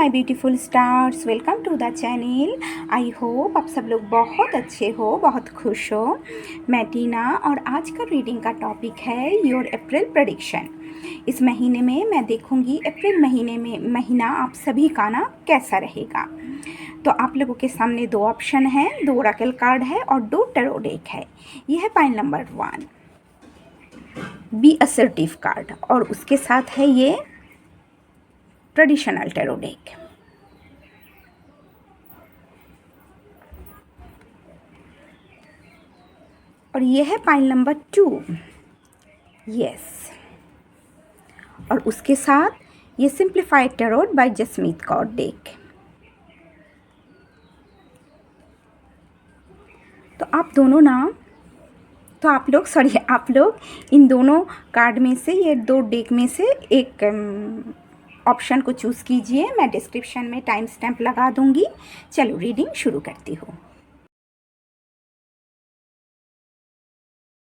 My beautiful stars, welcome to the channel. I hope आप सब लोग बहुत अच्छे हो, बहुत खुश हो। मैं टीना और आज का रीडिंग का टॉपिक है योर अप्रैल प्रेडिक्शन। इस महीने में मैं देखूंगी अप्रैल महीने में महीना आप सभी का ना कैसा रहेगा। तो आप लोगों के सामने दो ऑप्शन हैं, दो ओरेकल कार्ड है और दो टैरो डेक है। यह है pile number 1, be assertive card, और उसके साथ है ये ट्रेडिशनल टैरो डेक। और ये है पाइल नंबर 2, यस। और उसके साथ ये simplified tarot by Jasmeet Kaur deck. तो आप लोग इन दोनों कार्ड में से, ये दो डेक में से एक ऑप्शन को चूज़ कीजिए। मैं डिस्क्रिप्शन में टाइम स्टैम्प लगा दूंगी। चलो रीडिंग शुरू करती हूँ।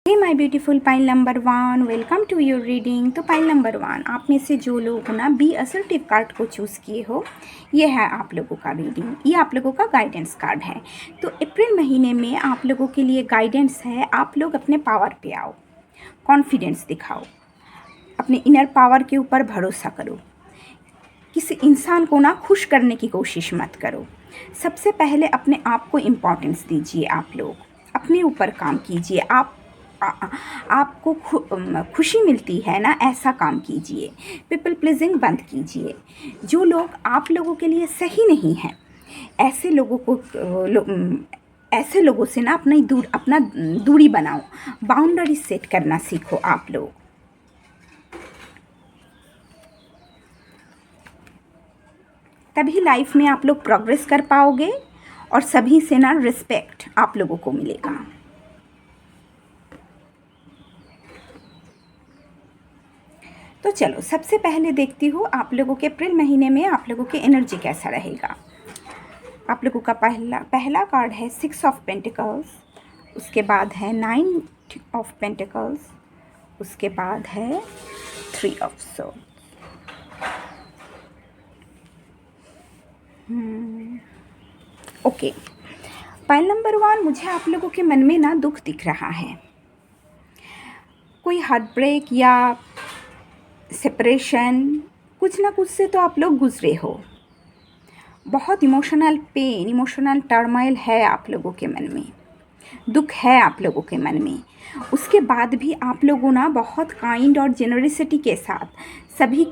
My beautiful pile number 1, welcome to your reading. तो पाइल नंबर 1, आप में से जो लोग ना बी असर्टिव कार्ड को चूज़ किए हो, ये है आप लोगों का रीडिंग, ये आप लोगों का गाइडेंस कार्ड है। तो अप्रैल महीने में आप लोगों के लिए गाइडेंस है, आप लोग अपने पावर पे आओ, कॉन्फिडेंस दिखाओ, अपने इनर पावर के ऊपर भरोसा करो। किसी इंसान को ना खुश करने की कोशिश मत करो। सबसे पहले अपने आप को इम्पोर्टेंस दीजिए। आप लोग अपने ऊपर काम कीजिए। आपको खुशी मिलती है ना, ऐसा काम कीजिए। पीपल प्लीजिंग बंद कीजिए। जो लोग आप लोगों के लिए सही नहीं हैं, ऐसे लोगों से ना अपना दूरी बनाओ, बाउंड्री सेट करना सीखो आप लोग। तभी लाइफ में आप लोग प्रोग्रेस कर पाओगे और सभी से ना रिस्पेक्ट आप लोगों को मिलेगा। तो चलो सबसे पहले देखती हूँ आप लोगों के अप्रैल महीने में आप लोगों के एनर्जी कैसा रहेगा। आप लोगों का पहला कार्ड है 6 ऑफ पेंटिकल्स, उसके बाद है 9 ऑफ पेंटिकल्स, उसके बाद है 3 of sword. Okay, pile number 1, मुझे आप लोगों के मन में ना दुख दिख रहा है। कोई हार्ट ब्रेक या सेपरेशन, कुछ ना कुछ से तो आप लोग गुजरे हो। बहुत इमोशनल पेन, इमोशनल टर्मोइल है आप लोगों के मन में, दुख है आप लोगों के मन में। उसके बाद भी आप लोगों ना बहुत काइंड और जेनरसिटी के साथ सभी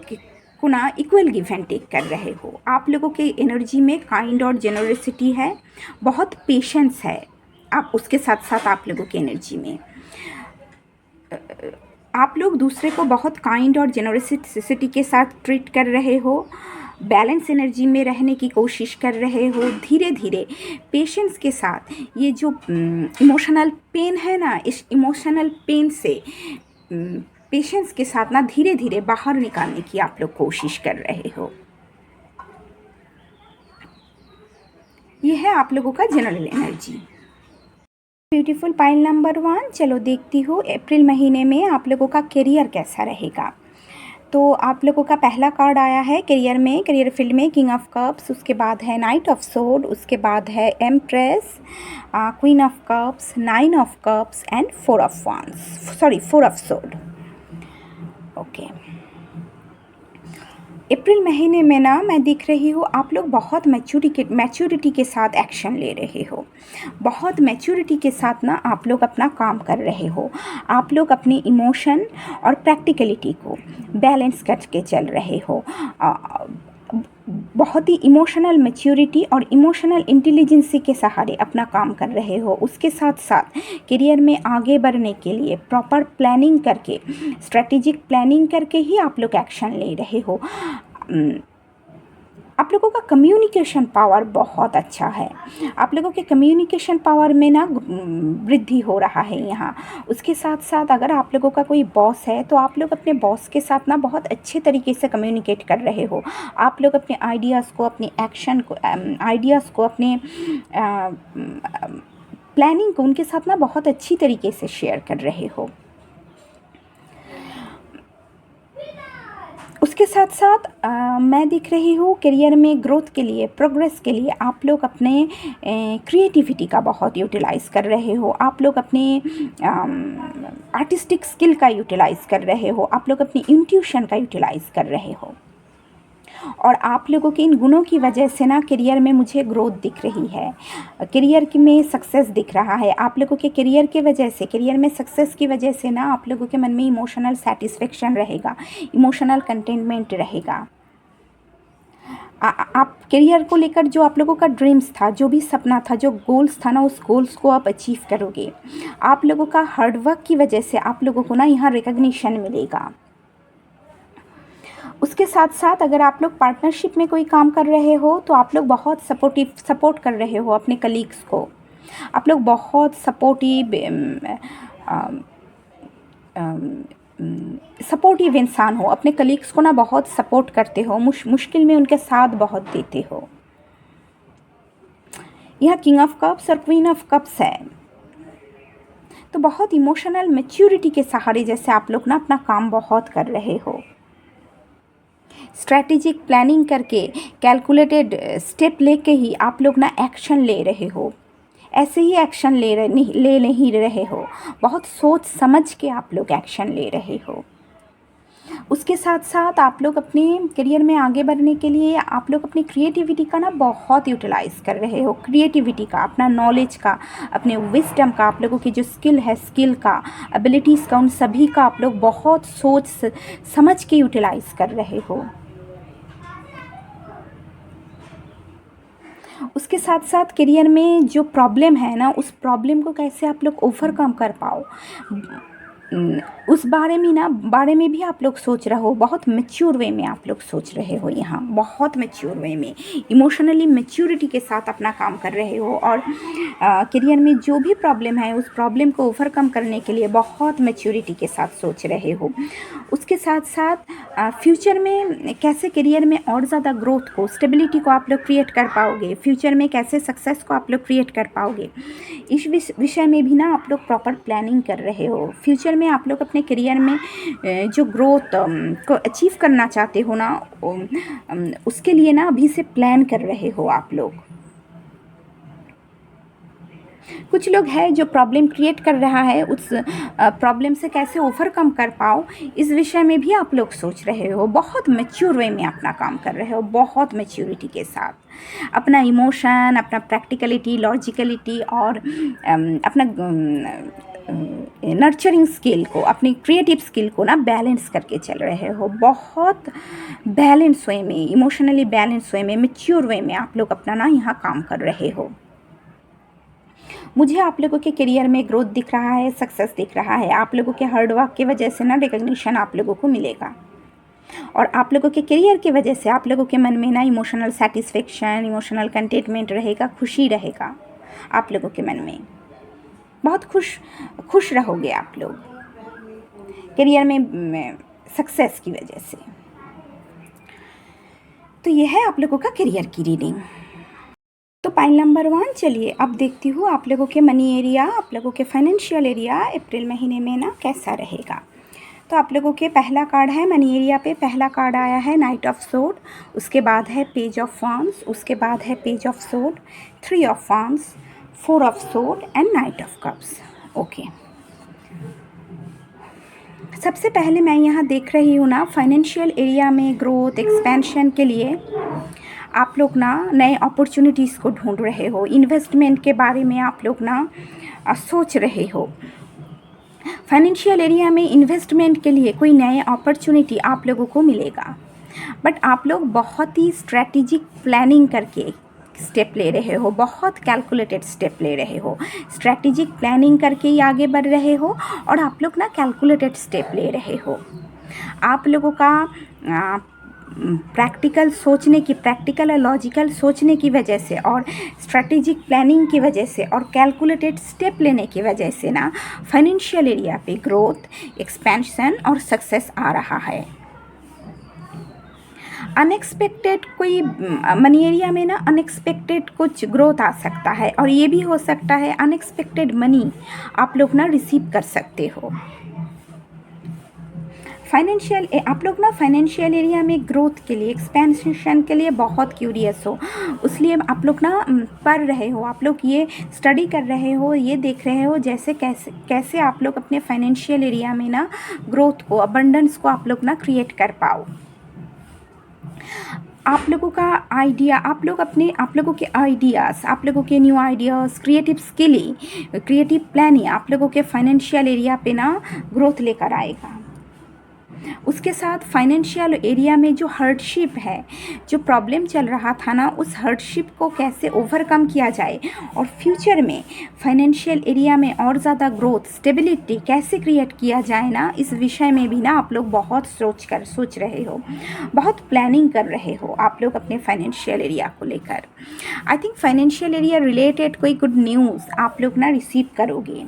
को ना इक्वल गिव एंड टेक कर रहे हो। आप लोगों के एनर्जी में काइंड और जेनरसिटी है, बहुत पेशेंस है आप उसके साथ साथ आप लोगों की एनर्जी में। आप लोग दूसरे को बहुत काइंड और जेनरसिटी के साथ ट्रीट कर रहे हो, बैलेंस एनर्जी में रहने की कोशिश कर रहे हो। धीरे धीरे पेशेंस के साथ ये जो इमोशनल पेन है ना, इस इमोशनल पेन से पेशेंस के साथ ना धीरे धीरे बाहर निकालने की आप लोग कोशिश कर रहे हो। ये है आप लोगों का general energy. Beautiful pile number 1, चलो देखती हूँ अप्रैल महीने में आप लोगों का करियर कैसा रहेगा। तो आप लोगों का पहला कार्ड आया है करियर फील्ड में किंग ऑफ कप्स, उसके बाद है नाइट ऑफ सोर्ड, उसके बाद है empress, queen of cups, 9 of cups and 4 of sword. Okay, अप्रैल महीने में ना मैं दिख रही हूँ आप लोग बहुत मैच्योरिटी के साथ एक्शन ले रहे हो। बहुत मैच्योरिटी के साथ ना आप लोग अपना काम कर रहे हो। आप लोग अपने इमोशन और प्रैक्टिकलिटी को बैलेंस करके चल रहे हो। बहुत ही इमोशनल मैच्योरिटी और इमोशनल इंटेलिजेंसी के सहारे अपना काम कर रहे हो। उसके साथ साथ करियर में आगे बढ़ने के लिए प्रॉपर प्लानिंग करके, स्ट्रेटेजिक प्लानिंग करके ही आप लोग एक्शन ले रहे हो। आप लोगों का कम्युनिकेशन पावर बहुत अच्छा है। आप लोगों के कम्युनिकेशन पावर में ना वृद्धि हो रहा है यहाँ। उसके साथ साथ अगर आप लोगों का कोई बॉस है तो आप लोग अपने बॉस के साथ ना बहुत अच्छे तरीके से कम्युनिकेट कर रहे हो। आप लोग अपने आइडियाज़ को, अपने एक्शन को, आइडियाज़ को, अपने प्लानिंग को उनके साथ ना बहुत अच्छी तरीके से शेयर कर रहे हो। उसके साथ साथ मैं दिख रही हूँ करियर में ग्रोथ के लिए, प्रोग्रेस के लिए आप लोग अपने क्रिएटिविटी का बहुत यूटिलाइज़ कर रहे हो, आप लोग अपने आर्टिस्टिक स्किल का यूटिलाइज़ कर रहे हो, आप लोग अपनी इंट्यूशन का यूटिलाइज़ कर रहे हो। और आप लोगों के इन गुणों की वजह से ना करियर में मुझे ग्रोथ दिख रही है, करियर में सक्सेस दिख रहा है। आप लोगों के करियर के वजह से, करियर में सक्सेस की वजह से ना आप लोगों के मन में इमोशनल सेटिस्फेक्शन रहेगा, इमोशनल कंटेनमेंट रहेगा। आप करियर को लेकर जो आप लोगों का ड्रीम्स था, जो भी सपना था, जो गोल्स था ना, उस गोल्स को आप अचीव करोगे। आप लोगों का हार्डवर्क की वजह से आप लोगों को ना यहाँ रिकग्निशन मिलेगा। उसके साथ साथ अगर आप लोग पार्टनरशिप में कोई काम कर रहे हो तो आप लोग बहुत सपोर्ट कर रहे हो अपने कलीग्स को, आप लोग बहुत सपोर्टिव इंसान हो, अपने कलीग्स को ना बहुत सपोर्ट करते हो, मुश्किल में उनके साथ बहुत देते हो। यह किंग ऑफ कप्स और क्वीन ऑफ कप्स है, तो बहुत इमोशनल मैच्योरिटी के सहारे जैसे आप लोग ना अपना काम बहुत कर रहे हो, स्ट्रैटेजिक प्लानिंग करके, कैलकुलेटेड स्टेप लेके ही आप लोग ना एक्शन ले रहे हो। ऐसे ही एक्शन ले नहीं रहे हो, बहुत सोच समझ के आप लोग एक्शन ले रहे हो। उसके साथ साथ आप लोग अपने करियर में आगे बढ़ने के लिए आप लोग अपनी क्रिएटिविटी का ना बहुत यूटिलाइज़ कर रहे हो, क्रिएटिविटी का, अपना नॉलेज का, अपने विजडम का, आप लोगों की जो स्किल है, स्किल का, एबिलिटीज़ का, उन सभी का आप लोग बहुत सोच समझ के यूटिलाइज़ कर रहे हो। उसके साथ साथ करियर में जो प्रॉब्लम है ना, उस प्रॉब्लम को कैसे आप लोग ओवरकम कर पाओ, उस बारे में भी आप लोग सोच रहे हो। बहुत मैच्योर वे में आप लोग सोच रहे हो, यहाँ बहुत मैच्योर वे में, इमोशनली मैच्योरिटी के साथ अपना काम कर रहे हो। और करियर में जो भी प्रॉब्लम है उस प्रॉब्लम को ओवरकम करने के लिए बहुत मैच्योरिटी के साथ सोच रहे हो। उसके साथ साथ फ्यूचर में कैसे करियर में और ज़्यादा ग्रोथ को, स्टेबिलिटी को आप लोग क्रिएट कर पाओगे, फ्यूचर में कैसे सक्सेस को आप लोग क्रिएट कर पाओगे, इस विषय में भी ना आप लोग प्रॉपर प्लानिंग कर रहे हो। फ्यूचर में आप लोग अपने करियर में जो ग्रोथ को अचीव करना चाहते हो ना, उसके लिए ना अभी से प्लान कर रहे हो आप लोग। कुछ लोग हैं जो प्रॉब्लम क्रिएट कर रहा है, उस प्रॉब्लम से कैसे ओवरकम कर पाओ, इस विषय में भी आप लोग सोच रहे हो। बहुत मैच्योर वे में अपना काम कर रहे हो, बहुत मैच्योरिटी के साथ अपना इमोशन, अपना प्रैक्टिकलिटी, लॉजिकलिटी और अपना नर्चरिंग स्किल को, अपनी क्रिएटिव स्किल को ना बैलेंस करके चल रहे हो। बहुत बैलेंस वे में, इमोशनली बैलेंस वे में, मैच्योर वे में आप लोग अपना ना यहाँ काम कर रहे हो। मुझे आप लोगों के करियर में ग्रोथ दिख रहा है, सक्सेस दिख रहा है। आप लोगों के हार्डवर्क की वजह से ना रिकग्निशन आप लोगों को मिलेगा, और आप लोगों के करियर की वजह से आप लोगों के मन में ना इमोशनल सेटिस्फेक्शन, इमोशनल कंटेंटमेंट रहेगा, खुशी रहेगा। आप लोगों के मन में बहुत खुश रहोगे आप लोग करियर में सक्सेस की वजह से। तो यह है आप लोगों का करियर की रीडिंग। तो पाइल नंबर 1, चलिए अब देखती हूँ आप लोगों के मनी एरिया, आप लोगों के फाइनेंशियल एरिया अप्रैल महीने में ना कैसा रहेगा। तो आप लोगों के पहला कार्ड है मनी एरिया पे, पहला कार्ड आया है नाइट ऑफ सोर्ड, उसके बाद है पेज ऑफ वांड्स, उसके बाद है page of sword, 3 of wands, 4 of sword and night of cups. Okay, सबसे पहले मैं यहाँ देख रही हूँ ना फाइनेंशियल एरिया में ग्रोथ, एक्सपेंशन के लिए आप लोग ना नए अपॉर्चुनिटीज़ को ढूंढ रहे हो, इन्वेस्टमेंट के बारे में आप लोग ना सोच रहे हो। फाइनेंशियल एरिया में इन्वेस्टमेंट के लिए कोई नए अपॉर्चुनिटी आप लोगों को मिलेगा, बट आप लोग बहुत ही स्ट्रैटेजिक प्लानिंग करके स्टेप ले रहे हो, बहुत कैलकुलेटेड स्टेप ले रहे हो, स्ट्रैटेजिक प्लानिंग करके ही आगे बढ़ रहे हो, और आप लोग ना कैलकुलेटेड स्टेप ले रहे हो। आप लोगों का प्रैक्टिकल सोचने की, प्रैक्टिकल और लॉजिकल सोचने की वजह से, और स्ट्रैटेजिक प्लानिंग की वजह से, और कैलकुलेटेड स्टेप लेने की वजह से ना फाइनेंशियल एरिया पे ग्रोथ, एक्सपेंशन और सक्सेस आ रहा है। अनएक्सपेक्टेड कोई मनी एरिया में ना अनएक्सपेक्टेड कुछ ग्रोथ आ सकता है, और ये भी हो सकता है अनएक्सपेक्टेड मनी आप लोग ना रिसीव कर सकते हो। फाइनेंशियल आप लोग ना फाइनेंशियल एरिया में ग्रोथ के लिए, एक्सपेंशन के लिए बहुत क्यूरियस हो, इसलिए आप लोग ना पढ़ रहे हो, आप लोग ये स्टडी कर रहे हो, ये देख रहे हो जैसे कैसे कैसे आप लोग अपने फाइनेंशियल एरिया में ना ग्रोथ को, अबंडेंस को आप लोग ना क्रिएट कर पाओ। आप लोगों का आइडिया, आप लोगों के आइडियाज़, आप लोगों के new ideas, creative skill, creative planning आप लोगों के फाइनेंशियल एरिया पे ना ग्रोथ लेकर आएगा। उसके साथ फाइनेंशियल एरिया में जो हार्डशिप है, जो प्रॉब्लम चल रहा था ना, उस हार्डशिप को कैसे ओवरकम किया जाए और फ्यूचर में फाइनेंशियल एरिया में और ज़्यादा ग्रोथ, स्टेबिलिटी कैसे क्रिएट किया जाए ना, इस विषय में भी ना आप लोग बहुत सोच रहे हो, बहुत प्लानिंग कर रहे हो आप लोग अपने फाइनेंशियल एरिया को लेकर। I think financial area related कोई गुड न्यूज़ आप लोग ना रिसीव करोगे।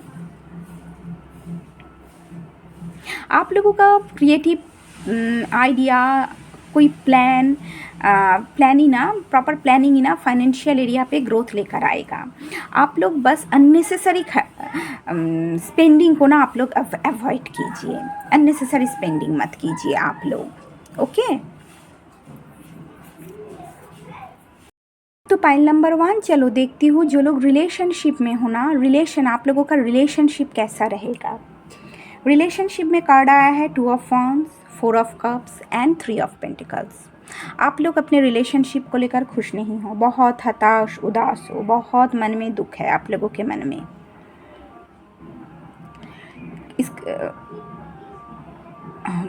आप लोगों का क्रिएटिव आइडिया, कोई प्लानिंग ना, प्रॉपर प्लानिंग ना फाइनेंशियल एरिया पे ग्रोथ लेकर आएगा। आप लोग बस अननेसेसरी स्पेंडिंग को ना आप लोग अवॉइड कीजिए, अननेसेसरी स्पेंडिंग मत कीजिए आप लोग, ओके। तो पाइल नंबर 1, चलो देखती हूँ जो लोग रिलेशनशिप में हो ना, आप लोगों का रिलेशनशिप कैसा रहेगा। रिलेशनशिप में कार्ड आया है 2 of wands, 4 of cups and 3 of pentacles. आप लोग अपने रिलेशनशिप को लेकर खुश नहीं हो, बहुत हताश, उदास हो, बहुत मन में दुख है आप लोगों के मन में।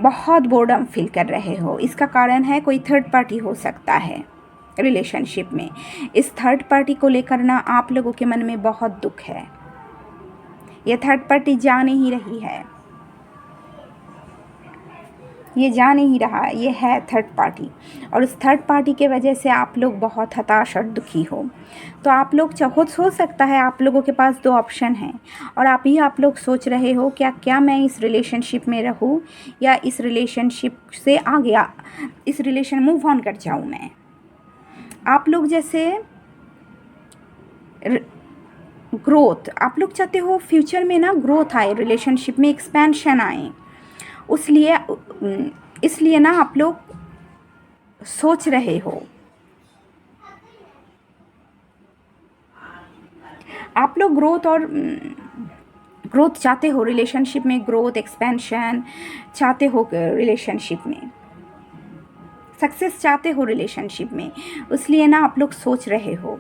बहुत बोर्डम फील कर रहे हो। इसका कारण है कोई थर्ड पार्टी हो सकता है रिलेशनशिप में। इस थर्ड पार्टी को लेकर ना आप लोगों के मन में बहुत दुख है। ये थर्ड पार्टी जा नहीं रही है, ये जा नहीं रहा, ये है थर्ड पार्टी, और उस थर्ड पार्टी के वजह से आप लोग बहुत हताश और दुखी हो। तो आप लोग हो सकता है आप लोगों के पास 2 ऑप्शन हैं, और आप लोग सोच रहे हो क्या मैं इस रिलेशनशिप में रहूं या इस रिलेशनशिप से आगे इस रिलेशन मूव ऑन कर जाऊं मैं। आप लोग जैसे ग्रोथ, आप लोग चाहते हो फ्यूचर में ना ग्रोथ आए, रिलेशनशिप में एक्सपेंशन आए, इसलिए ना आप लोग सोच रहे हो, आप लोग ग्रोथ चाहते हो, रिलेशनशिप में ग्रोथ, एक्सपेंशन चाहते हो, रिलेशनशिप में सक्सेस चाहते हो रिलेशनशिप में, इसलिए ना आप लोग सोच रहे हो।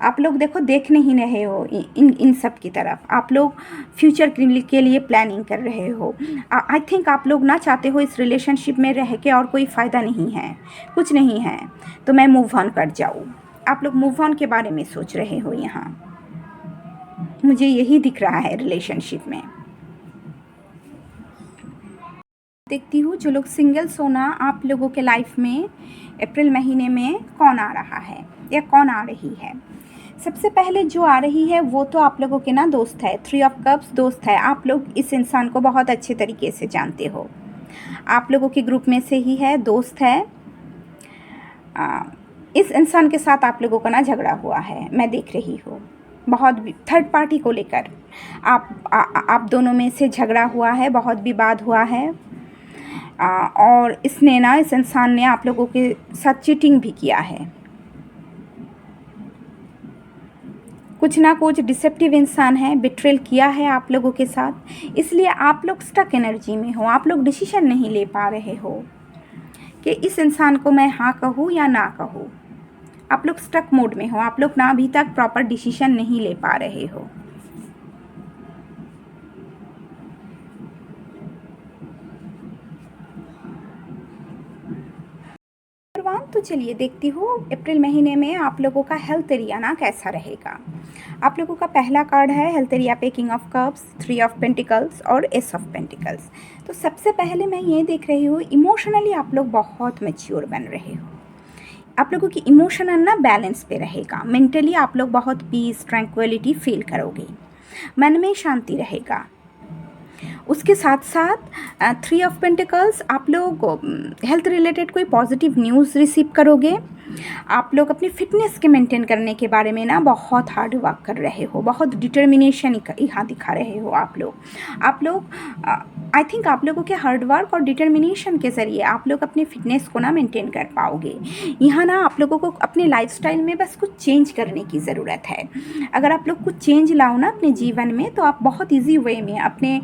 आप लोग देखो देख नहीं रहे हो इन सब की तरफ, आप लोग फ्यूचर के लिए प्लानिंग कर रहे हो। आई थिंक आप लोग ना चाहते हो इस रिलेशनशिप में रह के और कोई फ़ायदा नहीं है, कुछ नहीं है, तो मैं मूव ऑन कर जाऊँ। आप लोग मूव ऑन के बारे में सोच रहे हो, यहाँ मुझे यही दिख रहा है रिलेशनशिप में। देखती हूँ जो लोग सिंगल्स हो ना, आप लोगों के लाइफ में अप्रैल महीने में कौन आ रहा है या कौन आ रही है। सबसे पहले जो आ रही है वो तो आप लोगों के ना दोस्त है, 3 ऑफ कप्स दोस्त है। आप लोग इस इंसान को बहुत अच्छे तरीके से जानते हो, आप लोगों के ग्रुप में से ही है, दोस्त है। इस इंसान के साथ आप लोगों का ना झगड़ा हुआ है, मैं देख रही हूँ, बहुत थर्ड पार्टी को लेकर आप दोनों में से झगड़ा हुआ है, बहुत विवाद हुआ है, और इस इंसान ने आप लोगों के साथ चीटिंग भी किया है। कुछ ना कुछ डिसेप्टिव इंसान है, बिट्रेल किया है आप लोगों के साथ, इसलिए आप लोग स्टक एनर्जी में हो, आप लोग डिसीजन नहीं ले पा रहे हो कि इस इंसान को मैं हाँ कहूँ या ना कहूँ। आप लोग स्टक मोड में हो, आप लोग ना अभी तक प्रॉपर डिसीजन नहीं ले पा रहे हो। तो चलिए देखती हूँ अप्रैल महीने में आप लोगों का हेल्थ एरिया ना कैसा रहेगा। आप लोगों का पहला कार्ड है हेल्थ एरिया पे king of cups, 3 of pentacles और एस ऑफ पेंटिकल्स। तो सबसे पहले मैं ये देख रही हूँ इमोशनली आप लोग बहुत मैच्योर बन रहे हो, आप लोगों की इमोशनल ना बैलेंस पे रहेगा। मेंटली आप लोग बहुत पीस, ट्रैंक्विलिटी फील करोगे, मन में शांति रहेगा। उसके साथ साथ 3 ऑफ पेंटिकल्स आप लोग हेल्थ रिलेटेड कोई पॉजिटिव न्यूज़ रिसीव करोगे, आप लोग अपनी फ़िटनेस के मेंटेन करने के बारे में ना बहुत हार्ड वर्क कर रहे हो, बहुत डिटर्मिनेशन यहाँ दिखा रहे हो आप लोग आई थिंक आप लोगों के हार्ड वर्क और डिटर्मिनेशन के ज़रिए आप लोग अपनी फ़िटनेस को ना मेंटेन कर पाओगे। यहाँ ना आप लोगों को अपने लाइफस्टाइल में बस कुछ चेंज करने की ज़रूरत है। अगर आप लोग कुछ चेंज लाओ ना अपने जीवन में, तो आप बहुत ईजी वे में अपने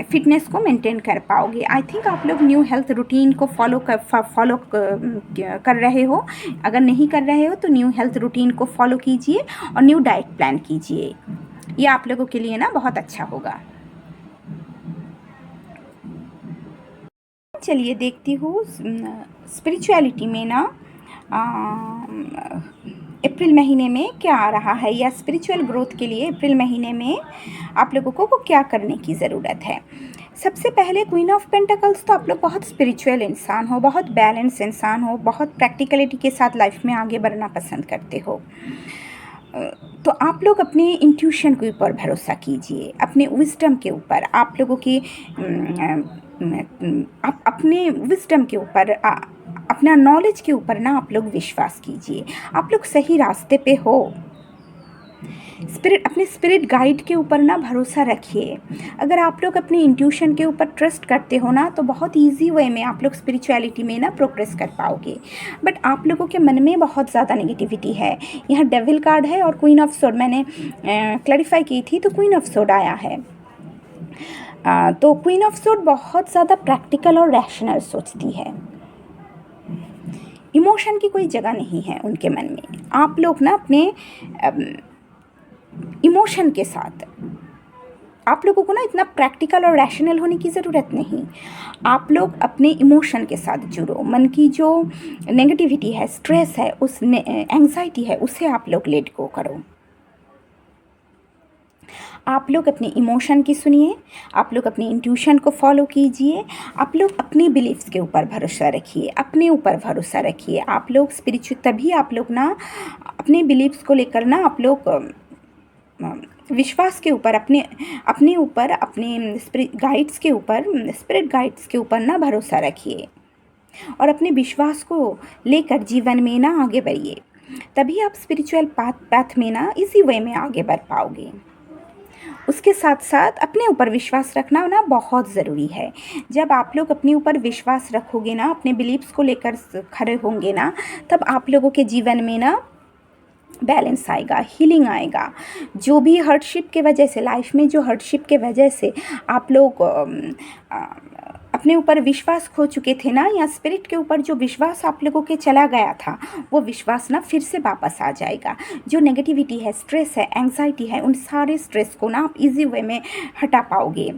फ़िटनेस को मेंटेन कर पाओगे। आई थिंक आप लोग न्यू हेल्थ रूटीन को फॉलो कर रहे हो। अगर नहीं कर रहे हो तो न्यू हेल्थ रूटीन को फॉलो कीजिए और न्यू डाइट प्लान कीजिए। ये आप लोगों के लिए ना बहुत अच्छा होगा। चलिए देखती हूँ स्पिरिचुअलिटी में ना अप्रैल महीने में क्या आ रहा है, या स्पिरिचुअल ग्रोथ के लिए अप्रैल महीने में आप लोगों को क्या करने की ज़रूरत है। सबसे पहले क्वीन ऑफ पेंटाकल्स, तो आप लोग बहुत स्पिरिचुअल इंसान हो, बहुत बैलेंस इंसान हो, बहुत प्रैक्टिकलिटी के साथ लाइफ में आगे बढ़ना पसंद करते हो। तो आप लोग अपने इंट्यूशन के ऊपर भरोसा कीजिए, अपने विजडम के ऊपर, आप लोगों की आप अपने विजडम के ऊपर, अपना नॉलेज के ऊपर ना आप लोग विश्वास कीजिए। आप लोग सही रास्ते पे हो। अपने स्पिरिट गाइड के ऊपर ना भरोसा रखिए। अगर आप लोग अपने इंट्यूशन के ऊपर ट्रस्ट करते हो ना, तो बहुत इजी वे में आप लोग स्पिरिचुअलिटी में ना प्रोग्रेस कर पाओगे। बट आप लोगों के मन में बहुत ज़्यादा नेगेटिविटी है। यहाँ डेविल कार्ड है और क्वीन ऑफ सोर्ड मैंने क्लैरिफाई की थी, तो क्वीन ऑफ सोर्ड आया है। तो क्वीन ऑफ सोर्ड बहुत ज़्यादा प्रैक्टिकल और रैशनल सोचती है। इमोशन की कोई जगह नहीं है उनके मन में। आप लोग ना अपने इमोशन के साथ, आप लोगों को ना इतना प्रैक्टिकल और रैशनल होने की ज़रूरत नहीं। आप लोग अपने इमोशन के साथ जुड़ो। मन की जो नेगेटिविटी है, स्ट्रेस है, उस एंग्जाइटी है, उसे आप लोग लेट गो करो। आप लोग अपने इमोशन की सुनिए, आप लोग अपनी इंट्यूशन को फॉलो कीजिए, आप लोग अपनी बिलीफ्स के ऊपर भरोसा रखिए, अपने ऊपर भरोसा रखिए। आप लोग तभी आप लोग ना अपने बिलीफ्स को लेकर ना आप लोग विश्वास के ऊपर, अपने ऊपर, अपने स्पिरिट गाइड्स के ऊपर ना भरोसा रखिए और अपने विश्वास को लेकर जीवन में ना आगे बढ़िए। तभी आप स्पिरिचुअल पाथ में ना इसी वे में आगे बढ़ पाओगे। उसके साथ साथ अपने ऊपर विश्वास रखना ना बहुत ज़रूरी है। जब आप लोग अपने ऊपर विश्वास रखोगे ना, अपने बिलीव्स को लेकर खड़े होंगे ना, तब आप लोगों के जीवन में ना बैलेंस आएगा, हीलिंग आएगा। जो भी हार्डशिप के वजह से, लाइफ में जो हार्डशिप के वजह से आप लोग अपने ऊपर विश्वास खो चुके थे ना, या स्पिरिट के ऊपर जो विश्वास आप लोगों के चला गया था, वो विश्वास ना फिर से वापस आ जाएगा। जो नेगेटिविटी है, स्ट्रेस है, एंग्जाइटी है, उन सारे स्ट्रेस को ना आप इजी वे में हटा पाओगे।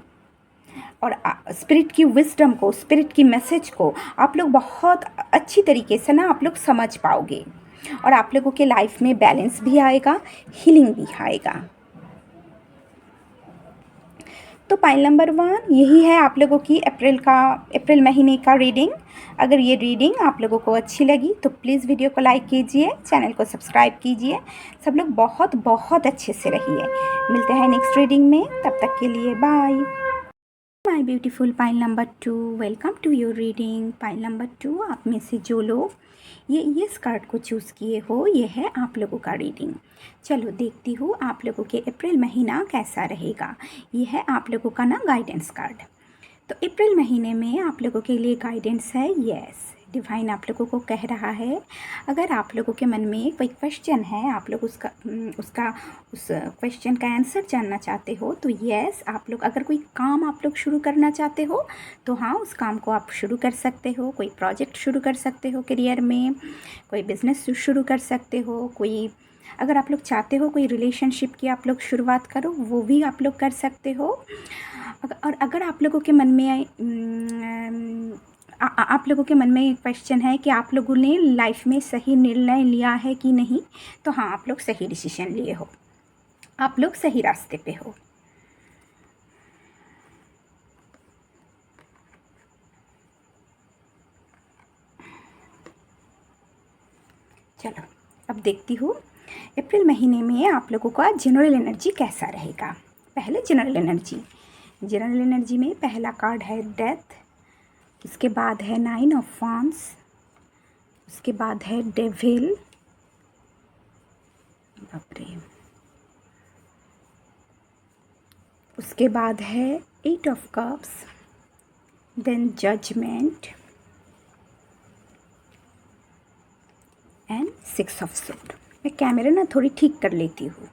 और स्पिरिट की विजडम को, स्पिरिट की मैसेज को आप लोग बहुत अच्छी तरीके से ना आप लोग समझ पाओगे। और आप लोगों के लाइफ में बैलेंस भी आएगा, हीलिंग भी आएगा। तो पाइल नंबर 1 यही है आप लोगों की अप्रैल महीने का रीडिंग। अगर ये रीडिंग आप लोगों को अच्छी लगी तो प्लीज़ वीडियो को लाइक कीजिए, चैनल को सब्सक्राइब कीजिए। सब लोग बहुत बहुत अच्छे से रहिए। मिलते हैं नेक्स्ट रीडिंग में, तब तक के लिए bye. My beautiful pile number 2, welcome to your reading. Pile number 2, आप में से जो लोग ये कार्ड को चूज़ किए हो, ये है आप लोगों का रीडिंग। चलो देखती हूँ आप लोगों के अप्रैल महीना कैसा रहेगा। ये है आप लोगों का ना गाइडेंस कार्ड। तो अप्रैल महीने में आप लोगों के लिए गाइडेंस है, यस, डिवाइन आप लोगों को कह रहा है। अगर आप लोगों के मन में कोई क्वेश्चन है, आप लोग उस क्वेश्चन का आंसर जानना चाहते हो, तो यस, आप लोग अगर कोई काम आप लोग शुरू करना चाहते हो, तो हाँ, उस काम को आप शुरू कर सकते हो। कोई प्रोजेक्ट शुरू कर सकते हो करियर में, कोई बिज़नेस शुरू कर सकते हो, कोई अगर आप लोग चाहते हो कोई रिलेशनशिप की आप लोग शुरुआत करो, वो भी आप लोग कर सकते हो। और अगर आप लोगों के मन में आप लोगों के मन में क्वेश्चन है कि आप लोगों ने लाइफ में सही निर्णय लिया है कि नहीं, तो हाँ, आप लोग सही डिसीजन लिए हो, आप लोग सही रास्ते पे हो। चलो अब देखती हूँ अप्रैल महीने में आप लोगों का जनरल एनर्जी कैसा रहेगा। पहले जनरल एनर्जी में पहला कार्ड है डेथ, उसके बाद है 9 ऑफ वांड्स, उसके बाद है डेविल, बाप रे। उसके बाद है 8 of cups, then judgement and 6 of sword. मैं कैमरा ना थोड़ी ठीक कर लेती हूँ।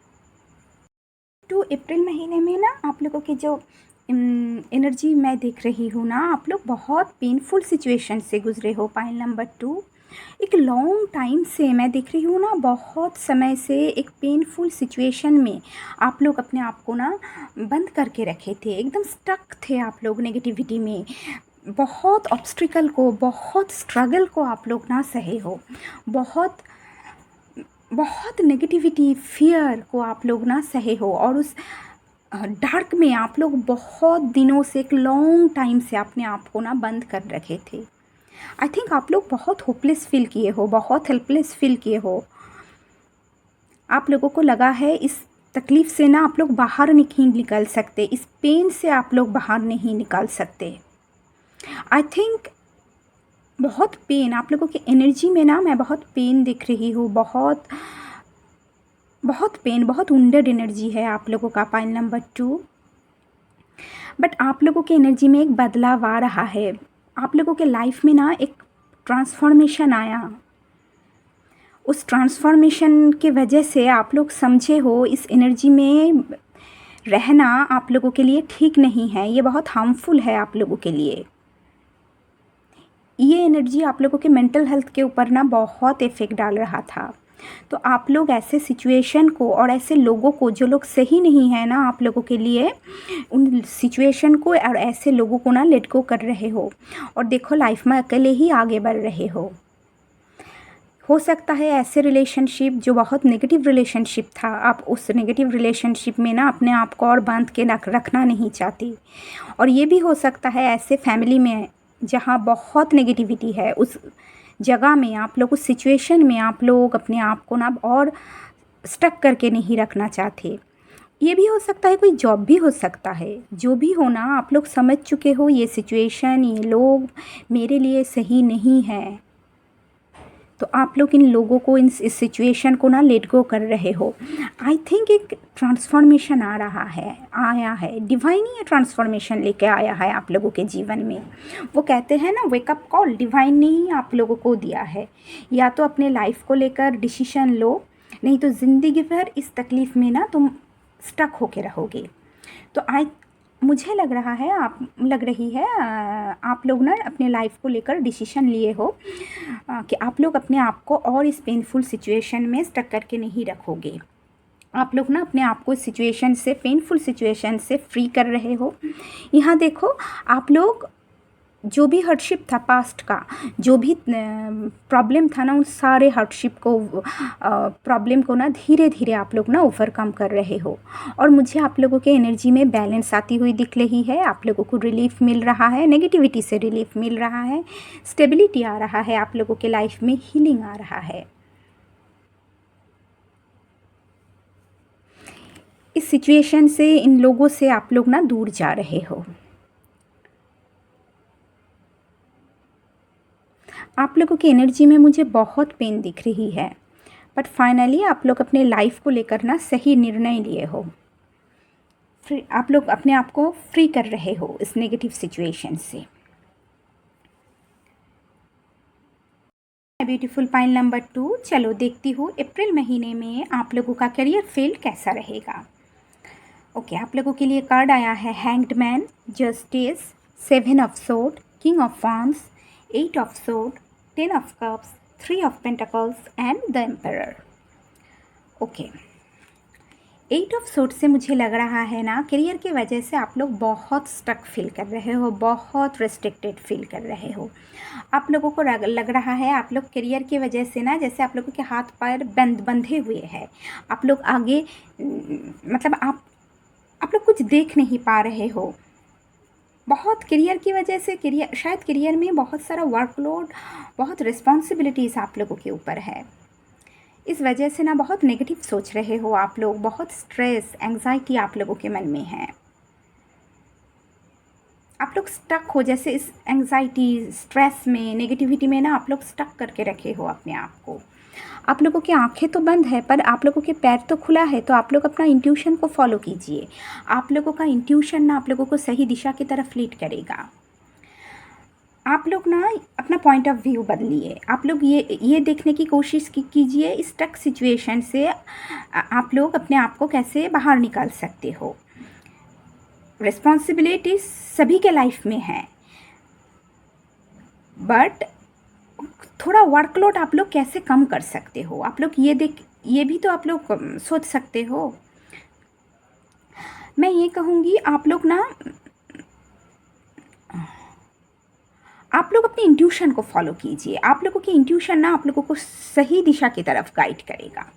तो अप्रैल महीने में ना आप लोगों की जो एनर्जी मैं देख रही हूँ ना, आप लोग बहुत पेनफुल सिचुएशन से गुजरे हो। पाइल नंबर 2, एक लॉन्ग टाइम से मैं देख रही हूँ ना, बहुत समय से एक पेनफुल सिचुएशन में आप लोग अपने आप को ना बंद करके रखे थे, एकदम स्टक थे आप लोग नेगेटिविटी में। बहुत ऑब्स्टिकल को, बहुत स्ट्रगल को आप लोग ना सहे हो, बहुत बहुत नेगेटिविटी, फियर को आप लोग ना सहे हो, और उस डार्क में आप लोग बहुत दिनों से, एक लॉन्ग टाइम से अपने आप को ना बंद कर रखे थे। आई थिंक आप लोग बहुत होपलेस फील किए हो, बहुत हेल्पलेस फील किए हो। आप लोगों को लगा है इस तकलीफ़ से ना आप लोग बाहर नहीं निकल सकते, इस पेन से आप लोग बाहर नहीं निकल सकते। आई थिंक बहुत पेन आप लोगों की एनर्जी में ना, मैं बहुत पेन दिख रही हूँ, बहुत बहुत पेन, बहुत वुंडेड एनर्जी है आप लोगों का। पाइल नंबर 2, बट आप लोगों की एनर्जी में एक बदलाव आ रहा है। आप लोगों के लाइफ में ना एक ट्रांसफॉर्मेशन आया। उस ट्रांसफॉर्मेशन के वजह से आप लोग समझे हो इस एनर्जी में रहना आप लोगों के लिए ठीक नहीं है, ये बहुत हार्मफुल है आप लोगों के लिए। ये एनर्जी आप लोगों के मेंटल हेल्थ के ऊपर ना बहुत इफ़ेक्ट डाल रहा था। तो आप लोग ऐसे सिचुएशन को और ऐसे लोगों को, जो लोग सही नहीं है ना आप लोगों के लिए, उन सिचुएशन को और ऐसे लोगों को ना लेट गो कर रहे हो, और देखो लाइफ में अकेले ही आगे बढ़ रहे हो सकता है ऐसे रिलेशनशिप जो बहुत नेगेटिव रिलेशनशिप था, आप उस नेगेटिव रिलेशनशिप में ना अपने आप को और बांध के रखना नहीं चाहती। और ये भी हो सकता है ऐसे फैमिली में जहाँ बहुत नेगेटिविटी है, उस जगह में आप लोग, उस सिचुएशन में आप लोग अपने आप को ना और स्टक करके नहीं रखना चाहते। ये भी हो सकता है कोई जॉब भी हो सकता है। जो भी हो ना, आप लोग समझ चुके हो ये सिचुएशन, ये लोग मेरे लिए सही नहीं है, तो आप लोग इन लोगों को, इस सिचुएशन को ना लेट गो कर रहे हो। आई थिंक एक ट्रांसफॉर्मेशन आ रहा है, आया है, डिवाइन ही ट्रांसफॉर्मेशन लेके आया है आप लोगों के जीवन में। वो कहते हैं ना, वेकअप कॉल डिवाइन ने ही आप लोगों को दिया है। या तो अपने लाइफ को लेकर डिसीजन लो, नहीं तो ज़िंदगी भर इस तकलीफ़ में ना तुम स्टक होके रहोगे। तो मुझे लग रहा है, लग रही है आप लोग ना अपने लाइफ को लेकर डिसीजन लिए हो कि आप लोग अपने आप को और इस पेनफुल सिचुएशन में स्टक करके नहीं रखोगे। आप लोग ना अपने आप को इस सिचुएशन से, पेनफुल सिचुएशन से फ्री कर रहे हो। यहाँ देखो, आप लोग जो भी हार्डशिप था पास्ट का, जो भी प्रॉब्लम था ना, उन सारे हार्डशिप को, प्रॉब्लम को ना धीरे धीरे आप लोग ना ओवरकम कर रहे हो। और मुझे आप लोगों के एनर्जी में बैलेंस आती हुई दिख रही है। आप लोगों को रिलीफ मिल रहा है, नेगेटिविटी से रिलीफ मिल रहा है, स्टेबिलिटी आ रहा है, आप लोगों के लाइफ में हीलिंग आ रहा है। इस सिचुएशन से, इन लोगों से आप लोग ना दूर जा रहे हो। आप लोगों की एनर्जी में मुझे बहुत पेन दिख रही है, बट फाइनली आप लोग अपने लाइफ को लेकर ना सही निर्णय लिए हो। आप लोग अपने आप को फ्री कर रहे हो इस नेगेटिव सिचुएशन से। ब्यूटीफुल पाइल नंबर 2, चलो देखती हूँ अप्रैल महीने में आप लोगों का करियर फील्ड कैसा रहेगा। ओके, आप लोगों के लिए कार्ड आया है hanged man, justice, 7 of sword, king of wands, 8 of sword, 10 of cups, 3 of pentacles and the emperor. Okay, 8 of sword से मुझे लग रहा है ना, करियर की वजह से आप लोग बहुत स्टक फील कर रहे हो, बहुत रिस्ट्रिक्टेड फील कर रहे हो। आप लोगों को लग रहा है आप लोग करियर की वजह से ना, जैसे आप लोगों के हाथ पैर बंधे हुए हैं। आप लोग आगे, मतलब आप लोग कुछ देख नहीं पा रहे हो। बहुत करियर की वजह से, शायद करियर में बहुत सारा वर्कलोड, बहुत रिस्पॉन्सिबिलिटीज़ आप लोगों के ऊपर है। इस वजह से ना बहुत नेगेटिव सोच रहे हो आप लोग, बहुत स्ट्रेस, एंग्जाइटी आप लोगों के मन में है। आप लोग स्टक हो, जैसे इस एंग्जाइटी, स्ट्रेस में, नेगेटिविटी में ना आप लोग स्टक करके रखे हो अपने आप को। आप लोगों की आंखें तो बंद है पर आप लोगों के पैर तो खुला है, तो आप लोग अपना इंट्यूशन को फॉलो कीजिए। आप लोगों का इंट्यूशन ना आप लोगों को सही दिशा की तरफ लीड करेगा। आप लोग ना अपना पॉइंट ऑफ व्यू बदलिए। आप लोग ये देखने की कोशिश कीजिए इस टक सिचुएशन से आप लोग अपने आप को कैसे बाहर निकाल सकते हो। रिस्पॉन्सिबिलिटी सभी के लाइफ में है, बट थोड़ा वर्कलोड आप लोग कैसे कम कर सकते हो, आप लोग ये भी तो आप लोग सोच सकते हो। मैं ये कहूँगी आप लोग ना, आप लोग अपनी इंट्यूशन को फॉलो कीजिए। आप लोगों की इंट्यूशन ना आप लोगों को सही दिशा की तरफ गाइड करेगा।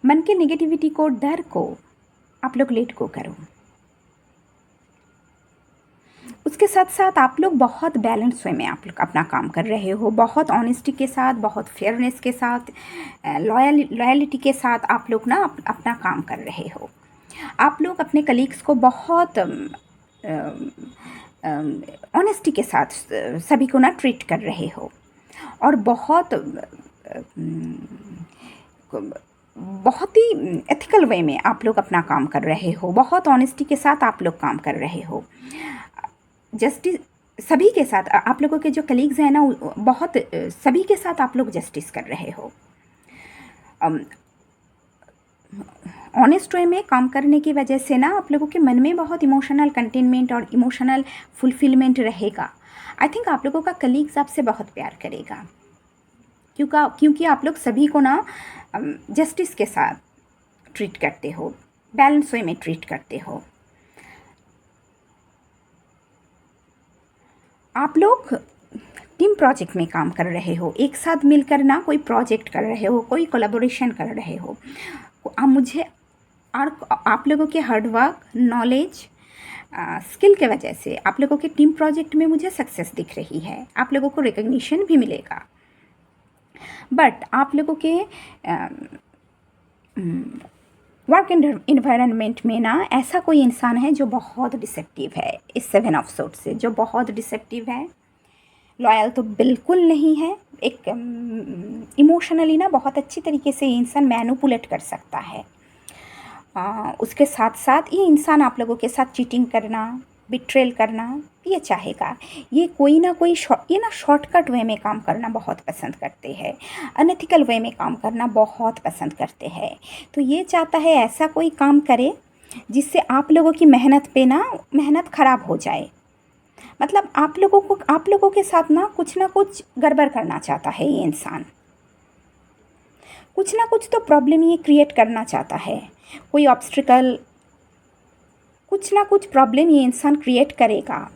मन के नेगेटिविटी को, डर को आप लोग लेट गो करो। उसके साथ साथ आप लोग बहुत बैलेंस वे में आप लोग अपना काम कर रहे हो, बहुत ऑनेस्टी के साथ, बहुत फेयरनेस के साथ, लॉयलिटी के साथ आप लोग ना अपना काम कर रहे हो। आप लोग अपने कलीग्स को बहुत ऑनेस्टी के साथ सभी को ना ट्रीट कर रहे हो, और बहुत ही एथिकल वे में आप लोग अपना काम कर रहे हो, बहुत ऑनेस्टी के साथ आप लोग काम कर रहे हो। जस्टिस सभी के साथ, आप लोगों के जो कलीग्स हैं ना, बहुत सभी के साथ आप लोग जस्टिस कर रहे हो। ऑनेस्ट वे में काम करने की वजह से ना आप लोगों के मन में बहुत इमोशनल कंटेनमेंट और इमोशनल फुलफिलमेंट रहेगा। आई थिंक आप लोगों का कलीग्स आपसे बहुत प्यार करेगा, क्योंकि आप लोग सभी को ना जस्टिस के साथ ट्रीट करते हो, बैलेंस वे में ट्रीट करते हो। आप लोग टीम प्रोजेक्ट में काम कर रहे हो, एक साथ मिलकर ना कोई प्रोजेक्ट कर रहे हो, कोई कोलैबोरेशन कर रहे हो। मुझे और आप लोगों के हार्डवर्क, नॉलेज, स्किल के वजह से आप लोगों के टीम प्रोजेक्ट में मुझे सक्सेस दिख रही है। आप लोगों को रिकग्निशन भी मिलेगा, बट आप लोगों के वर्क इन्वायरमेंट में ना ऐसा कोई इंसान है जो बहुत डिसेप्टिव है, इस 7 ऑफ सोर्ड्स से जो बहुत डिसेप्टिव है। लॉयल तो बिल्कुल नहीं है, एक इमोशनली ना बहुत अच्छी तरीके से ये इंसान मैनिपुलेट कर सकता है। उसके साथ साथ ये इंसान आप लोगों के साथ चीटिंग करना, बिट्रेल करना ये चाहेगा। ये कोई ना कोई शॉर्टकट वे में काम करना बहुत पसंद करते हैं, अनएथिकल वे में काम करना बहुत पसंद करते हैं। तो ये चाहता है ऐसा कोई काम करे जिससे आप लोगों की मेहनत ख़राब हो जाए। मतलब आप लोगों के साथ ना कुछ गड़बड़ करना चाहता है ये इंसान। कुछ ना कुछ तो प्रॉब्लम ये क्रिएट करना चाहता है, कोई ऑब्स्टिकल, कुछ ना कुछ प्रॉब्लम ये इंसान क्रिएट करेगा।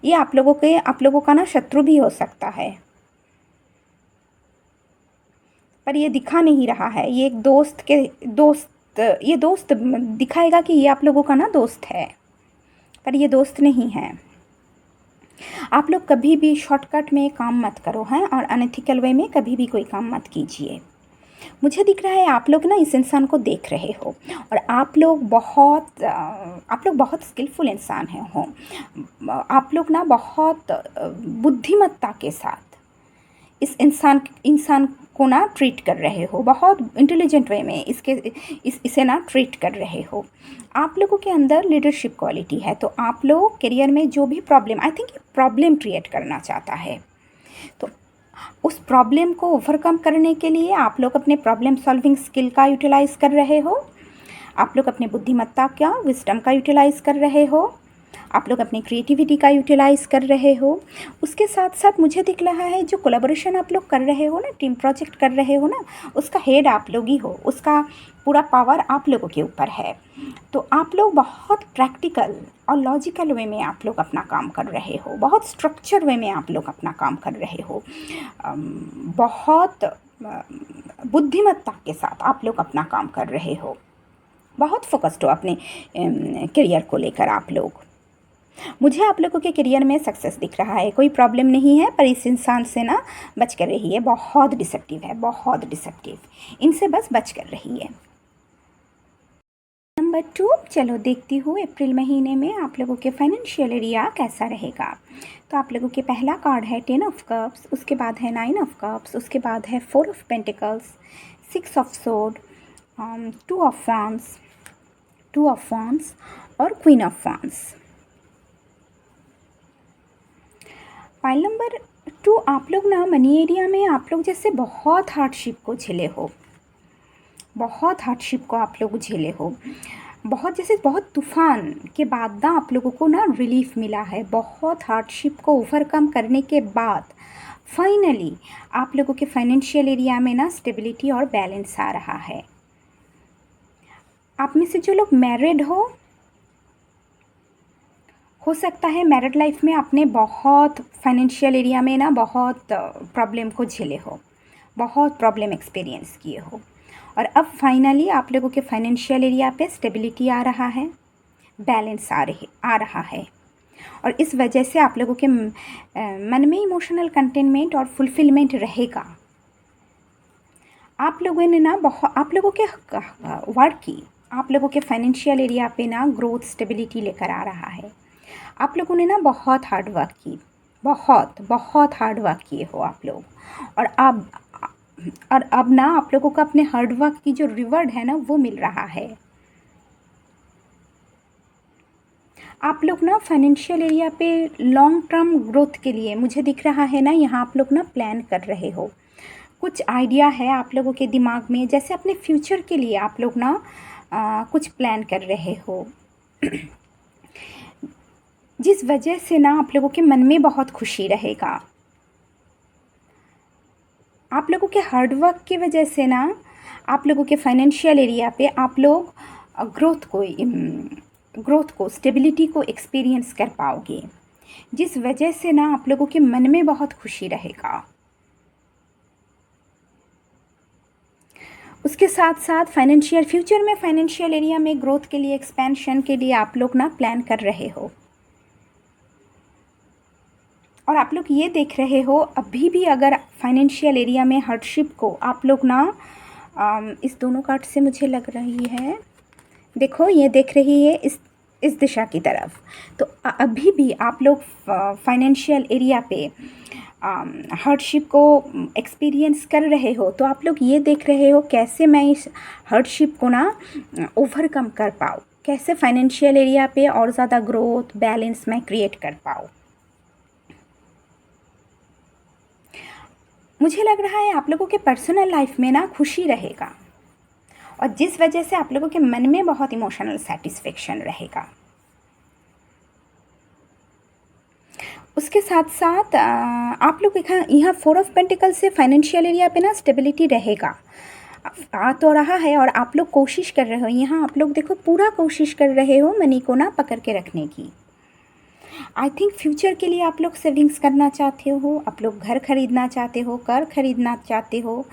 ये आप लोगों का ना शत्रु भी हो सकता है, पर ये दिखा नहीं रहा है। ये एक दोस्त दिखाएगा कि ये आप लोगों का ना दोस्त है, पर ये दोस्त नहीं है। आप लोग कभी भी शॉर्टकट में काम मत करो हैं, और अनएथिकल वे में कभी भी कोई काम मत कीजिए। मुझे दिख रहा है आप लोग ना इस इंसान को देख रहे हो, और आप लोग बहुत स्किलफुल इंसान हो। आप लोग ना बहुत बुद्धिमत्ता के साथ इस इंसान को ना ट्रीट कर रहे हो, बहुत इंटेलिजेंट वे में इसे ना ट्रीट कर रहे हो। आप लोगों के अंदर लीडरशिप क्वालिटी है, तो आप लोग करियर में जो भी problem, I think problem create करना चाहता है, तो उस प्रॉब्लम को ओवरकम करने के लिए आप लोग अपने प्रॉब्लम सॉल्विंग स्किल का यूटिलाइज कर रहे हो, आप लोग अपने बुद्धिमत्ता का, विजडम का यूटिलाइज कर रहे हो, आप लोग अपनी क्रिएटिविटी का यूटिलाइज कर रहे हो। उसके साथ साथ मुझे दिख रहा है जो कोलैबोरेशन आप लोग कर रहे हो ना, टीम प्रोजेक्ट कर रहे हो ना, उसका हेड आप लोग ही हो, उसका पूरा पावर आप लोगों के ऊपर है। तो आप लोग बहुत प्रैक्टिकल और लॉजिकल वे में आप लोग अपना काम कर रहे हो, बहुत स्ट्रक्चर वे में आप लोग अपना काम कर रहे हो, बहुत बुद्धिमत्ता के साथ आप लोग अपना काम कर रहे हो, बहुत फोकस्ड हो अपने करियर को लेकर आप लोग। मुझे आप लोगों के करियर में सक्सेस दिख रहा है, कोई प्रॉब्लम नहीं है, पर इस इंसान से ना बच कर रही है, बहुत डिसेप्टिव है, बहुत डिसेप्टिव, इनसे बस बच कर रही है। नंबर 2, चलो देखती हूँ अप्रैल महीने में आप लोगों के फाइनेंशियल एरिया कैसा रहेगा। तो आप लोगों के पहला कार्ड है 10 ऑफ कप्स, उसके बाद है 9 ऑफ कप्स, उसके बाद है 4 of pentacles, 6 of sword, 2 of wands, 2 of wands और queen of wands. Pile number 2, आप लोग ना मनी एरिया में आप लोग जैसे बहुत हार्डशिप को झेले हो, बहुत हार्डशिप को आप लोग झेले हो, बहुत जैसे बहुत तूफ़ान के बाद ना आप लोगों को ना रिलीफ मिला है। बहुत हार्डशिप को ओवरकम करने के बाद फाइनली आप लोगों के फाइनेंशियल एरिया में ना स्टेबिलिटी और बैलेंस आ रहा है। आप में से जो लोग मैरिड हो सकता है मैरिड लाइफ में आपने बहुत फाइनेंशियल एरिया में ना बहुत प्रॉब्लम को झेले हो, बहुत प्रॉब्लम एक्सपीरियंस किए हो, और अब फाइनली आप लोगों के फाइनेंशियल एरिया पे स्टेबिलिटी आ रहा है, बैलेंस आ रहा है। और इस वजह से आप लोगों के मन में इमोशनल कंटेनमेंट और फुलफिलमेंट रहेगा। आप लोगों ने ना आप लोगों के वर्क की आप लोगों के फाइनेंशियल एरिया पे ना ग्रोथ स्टेबिलिटी लेकर आ रहा है। आप लोगों ने ना बहुत हार्ड वर्क की, बहुत बहुत हार्ड वर्क किए हो आप लोग, और अब ना आप लोगों को अपने हार्ड वर्क की जो रिवॉर्ड है ना वो मिल रहा है। आप लोग ना फाइनेंशियल एरिया पे लॉन्ग टर्म ग्रोथ के लिए मुझे दिख रहा है ना, यहाँ आप लोग ना प्लान कर रहे हो, कुछ आइडिया है आप लोगों के दिमाग में, जैसे अपने फ्यूचर के लिए आप लोग ना कुछ प्लान कर रहे हो, जिस वजह से ना आप लोगों के मन में बहुत खुशी रहेगा। आप लोगों के हार्ड वर्क की वजह से ना आप लोगों के फाइनेंशियल एरिया पे आप लोग ग्रोथ को स्टेबिलिटी को एक्सपीरियंस कर पाओगे, जिस वजह से ना आप लोगों के मन में बहुत खुशी रहेगा। उसके साथ साथ फ्यूचर में फाइनेंशियल एरिया में ग्रोथ के लिए, एक्सपेंशन के लिए आप लोग ना प्लान कर रहे हो, और आप लोग ये देख रहे हो अभी भी अगर फाइनेंशियल एरिया में हार्डशिप को आप लोग ना इस दोनों कार्ड से मुझे लग रही है, देखो ये देख रही है इस दिशा की तरफ, तो अभी भी आप लोग फाइनेंशियल एरिया पे हार्डशिप को एक्सपीरियंस कर रहे हो, तो आप लोग ये देख रहे हो कैसे मैं इस हार्डशिप को ना ओवरकम कर पाऊँ, कैसे फाइनेंशियल एरिया पे और ज़्यादा ग्रोथ बैलेंस मैं क्रिएट कर पाऊँ। मुझे लग रहा है आप लोगों के पर्सनल लाइफ में ना खुशी रहेगा, और जिस वजह से आप लोगों के मन में बहुत इमोशनल सेटिस्फेक्शन रहेगा। उसके साथ साथ आप लोग यहाँ 4 ऑफ पेंटिकल से फाइनेंशियल एरिया पे ना स्टेबिलिटी रहेगा, आ तो रहा है, और आप लोग कोशिश कर रहे हो, यहाँ आप लोग देखो पूरा कोशिश कर रहे हो मनी को ना पकड़ के रखने की। आई थिंक फ्यूचर के लिए आप लोग सेविंग्स करना चाहते हो, आप लोग घर खरीदना चाहते हो, कार खरीदना चाहते हो,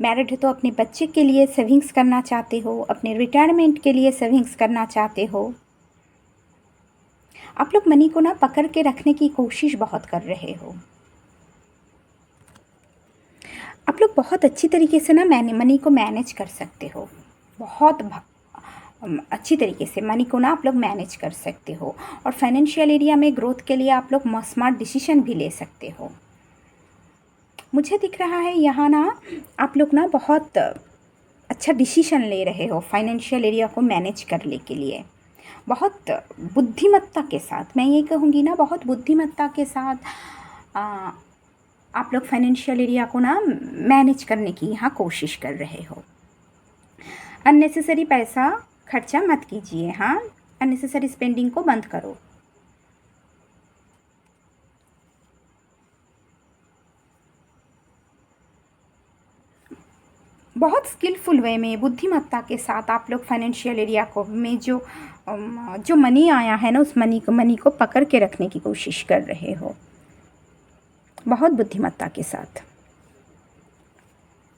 मैरिड है तो अपने बच्चे के लिए सेविंग्स करना चाहते हो, अपने रिटायरमेंट के लिए सेविंग्स करना चाहते हो। आप लोग मनी को ना पकड़ के रखने की कोशिश बहुत कर रहे हो। आप लोग बहुत अच्छी तरीके से ना मनी को मैनेज कर सकते हो, बहुत अच्छी तरीके से मनी को ना आप लोग मैनेज कर सकते हो, और फाइनेंशियल एरिया में ग्रोथ के लिए आप लोग स्मार्ट डिसीजन भी ले सकते हो। मुझे दिख रहा है यहाँ ना आप लोग ना बहुत अच्छा डिसीजन ले रहे हो फाइनेंशियल एरिया को मैनेज करने के लिए, बहुत बुद्धिमत्ता के साथ, मैं ये कहूँगी ना बहुत बुद्धिमत्ता के साथ आप लोग फाइनेंशियल एरिया को ना मैनेज करने की यहाँ कोशिश कर रहे हो। अननेसेसरी पैसा खर्चा मत कीजिए, हाँ, अननेसेसरी स्पेंडिंग को बंद करो। बहुत स्किलफुल वे में, बुद्धिमत्ता के साथ आप लोग फाइनेंशियल एरिया को में जो मनी आया है ना, उस मनी को पकड़ के रखने की कोशिश कर रहे हो, बहुत बुद्धिमत्ता के साथ।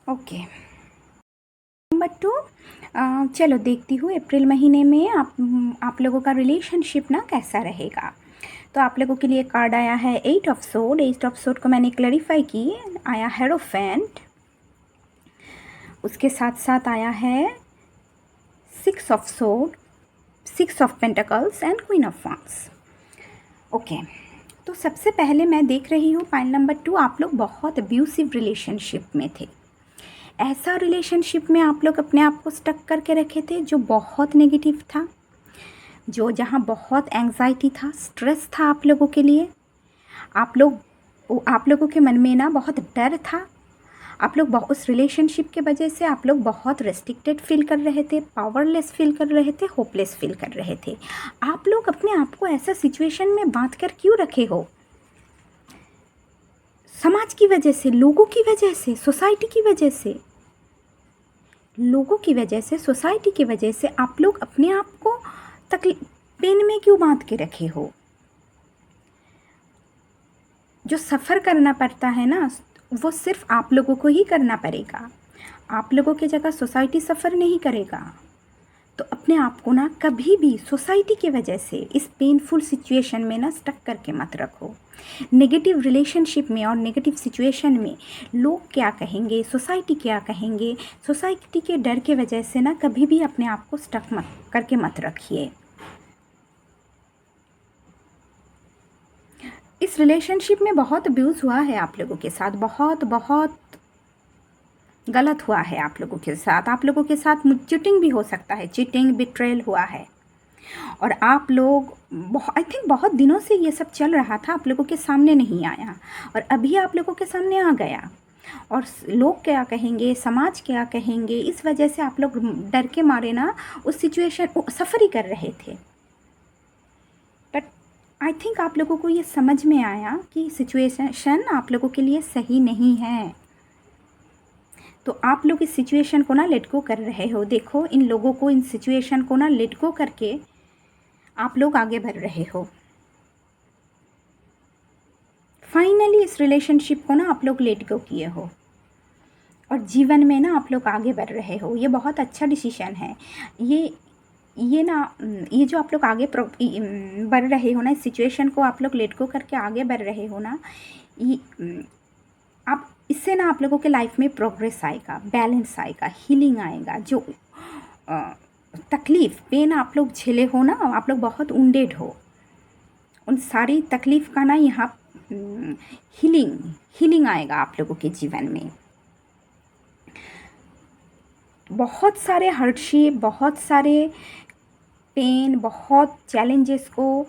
ओके, नंबर 2, चलो देखती हूँ अप्रैल महीने में आप लोगों का रिलेशनशिप ना कैसा रहेगा। तो आप लोगों के लिए कार्ड आया है 8 ऑफ सोर्ड। 8 ऑफ सोर्ड को मैंने क्लैरिफाई की, आया हेरोफेंट, उसके साथ साथ आया है 6 of sword, 6 of pentacles and queen of wands. Okay, तो सबसे पहले मैं देख रही हूँ पाइल नंबर 2, आप लोग बहुत अब्यूसिव रिलेशनशिप में थे। ऐसा रिलेशनशिप में आप लोग अपने आप को स्टक करके रखे थे जो बहुत नेगेटिव था, जो जहाँ बहुत एंग्जाइटी था, स्ट्रेस था आप लोगों के लिए। आप लोगों के मन में ना बहुत डर था। आप लोग उस रिलेशनशिप के वजह से आप लोग बहुत रेस्ट्रिक्टेड फील कर रहे थे, पावरलेस फील कर रहे थे, होपलेस फील कर रहे थे। आप लोग अपने आप को ऐसा सिचुएशन में बांध कर क्यों रखे हो? समाज की वजह से, लोगों की वजह से, सोसाइटी की वजह से, लोगों की वजह से, सोसाइटी की वजह से आप लोग अपने आप को पेन में क्यों बांध के रखे हो? जो सफ़र करना पड़ता है ना, वो सिर्फ आप लोगों को ही करना पड़ेगा। आप लोगों की जगह सोसाइटी सफ़र नहीं करेगा। तो अपने आप को ना कभी भी सोसाइटी की वजह से इस पेनफुल सिचुएशन में ना स्टक करके मत रखो। नेगेटिव रिलेशनशिप में और नेगेटिव सिचुएशन में लोग क्या कहेंगे, सोसाइटी क्या कहेंगे, सोसाइटी के डर के वजह से ना कभी भी अपने आप को स्टक मत करके मत रखिए। इस रिलेशनशिप में बहुत अब्यूज़ हुआ है आप लोगों के साथ, बहुत बहुत गलत हुआ है आप लोगों के साथ। आप लोगों के साथ चीटिंग भी हो सकता है, चीटिंग, बिट्रेयल हुआ है। और आप लोग आई थिंक बहुत दिनों से ये सब चल रहा था, आप लोगों के सामने नहीं आया और अभी आप लोगों के सामने आ गया। और लोग क्या कहेंगे, समाज क्या कहेंगे, इस वजह से आप लोग डर के मारे ना उस सिचुएशन सफ़र ही कर रहे थे। बट आई थिंक आप लोगों को ये समझ में आया कि सिचुएशन आप लोगों के लिए सही नहीं है। तो आप लोग इस सिचुएशन को ना लेट गो कर रहे हो। देखो, इन लोगों को, इन सिचुएशन को ना लेट गो करके आप लोग आगे बढ़ रहे हो। फाइनली इस रिलेशनशिप को ना आप लोग लेट गो किए हो और जीवन में ना आप लोग आगे बढ़ रहे हो। ये बहुत अच्छा डिसीजन है। ये जो आप लोग आगे बढ़ रहे हो ना, इस सिचुएशन को आप लोग लेट गो करके आगे बढ़ रहे हो ना, ये आप इससे ना आप लोगों के लाइफ में प्रोग्रेस आएगा, बैलेंस आएगा, हीलिंग आएगा। जो तकलीफ़, पेन आप लोग झेले हो ना, आप लोग बहुत वुंडेड हो, उन सारी तकलीफ़ का ना यहाँ हीलिंग आएगा आप लोगों के जीवन में। बहुत सारे हार्डशिप, बहुत सारे पेन, बहुत चैलेंजेस को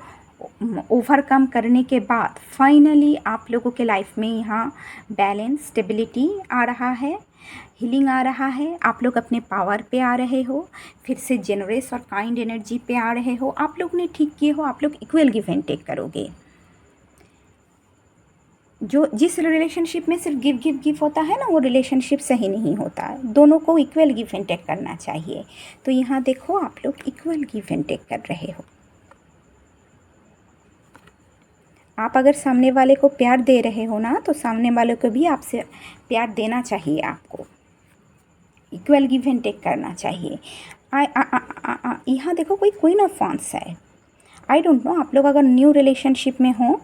ओवरकम करने के बाद फाइनली आप लोगों के लाइफ में यहाँ बैलेंस, स्टेबिलिटी आ रहा है, हीलिंग आ रहा है। आप लोग अपने पावर पे आ रहे हो, फिर से जेनरस और काइंड एनर्जी पे आ रहे हो। आप लोग ने ठीक किए हो, आप लोग इक्वल गिव एंड टेक करोगे। जिस रिलेशनशिप में सिर्फ गिव होता है ना, वो रिलेशनशिप सही नहीं होता। दोनों को इक्वल गिव एंड टेक करना चाहिए। तो यहाँ देखो, आप लोग इक्वल गिव एंड टेक कर रहे हो। आप अगर सामने वाले को प्यार दे रहे हो ना, तो सामने वाले को भी आपसे प्यार देना चाहिए। आपको इक्वल गिव एंड टेक करना चाहिए। यहाँ देखो, कोई क्वीन ऑफ वांड्स है। आई डोंट नो, आप लोग अगर न्यू रिलेशनशिप में हो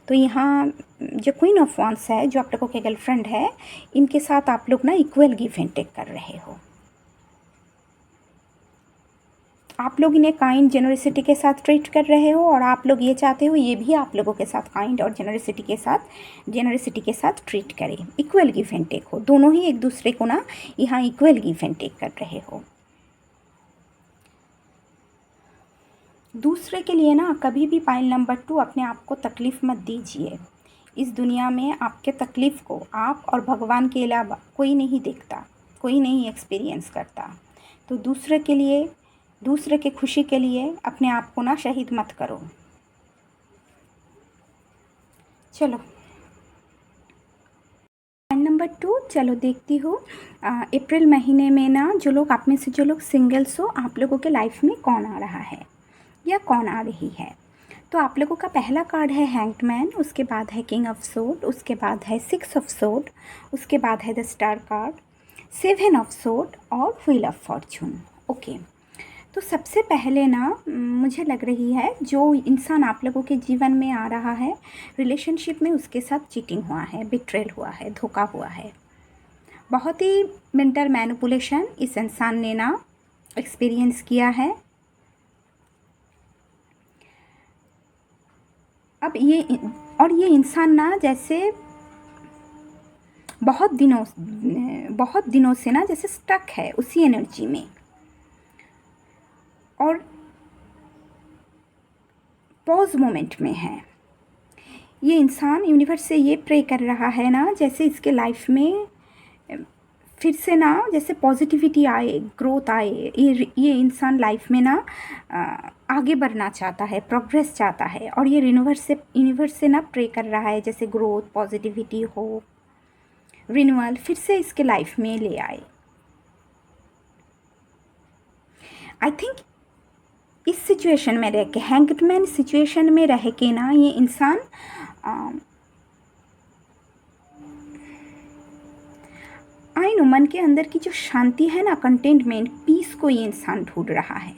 तो यहाँ जो क्वीन ऑफ वांड्स है, जो आप लोगों के गर्लफ्रेंड है, इनके साथ आप लोग ना इक्वल गिव एंड टेक कर रहे हो। आप लोग इन्हें काइंड, जेनरसिटी के साथ ट्रीट कर रहे हो और आप लोग ये चाहते हो ये भी आप लोगों के साथ काइंड और जेनरसिटी के साथ ट्रीट करें। इक्वल गिव एंड टेक हो, दोनों ही एक दूसरे को ना यहाँ इक्वल गिव एंड टेक कर रहे हो। दूसरे के लिए ना कभी भी पाइल नंबर 2 अपने आप को तकलीफ़ मत दीजिए। इस दुनिया में आपके तकलीफ़ को आप और भगवान के अलावा कोई नहीं देखता, कोई नहीं एक्सपीरियंस करता। तो दूसरे के लिए, दूसरे के खुशी के लिए अपने आप को ना शहीद मत करो। चलो पाइल नंबर 2, चलो देखती हूँ अप्रैल महीने में ना जो लोग, आप में से जो लोग सिंगल्स हो, आप लोगों के लाइफ में कौन आ रहा है या कौन आ रही है। तो आप लोगों का पहला कार्ड है हैंग्ड मैन, उसके बाद है किंग ऑफ सोर्ड, उसके बाद है 6 ऑफ सोर्ड, उसके बाद है the star card, 7 of sword और व्हील ऑफ फॉर्चून। ओके, तो सबसे पहले ना मुझे लग रही है जो इंसान आप लोगों के जीवन में आ रहा है रिलेशनशिप में, उसके साथ चीटिंग हुआ है, बिट्रेल हुआ है, धोखा हुआ है। बहुत ही मेंटल मैनिपुलेशन इस इंसान ने ना एक्सपीरियंस किया है। अब ये इंसान ना जैसे बहुत दिनों से ना जैसे स्टक है उसी एनर्जी में, और पॉज मोमेंट में है। ये इंसान यूनिवर्स से ये प्रे कर रहा है ना जैसे इसके लाइफ में फिर से ना जैसे पॉजिटिविटी आए, ग्रोथ आए। ये इंसान लाइफ में ना आगे बढ़ना चाहता है, प्रोग्रेस चाहता है, और ये यूनिवर्स से ना प्रे कर रहा है जैसे ग्रोथ, पॉजिटिविटी हो, रिन्यूअल फिर से इसके लाइफ में ले आए। आई थिंक इस सिचुएशन में रह के, हैंगमैन सिचुएशन में रह के ना ये इंसान आई नो मन के अंदर की जो शांति है ना, कंटेंटमेंट, पीस को ये इंसान ढूंढ रहा है।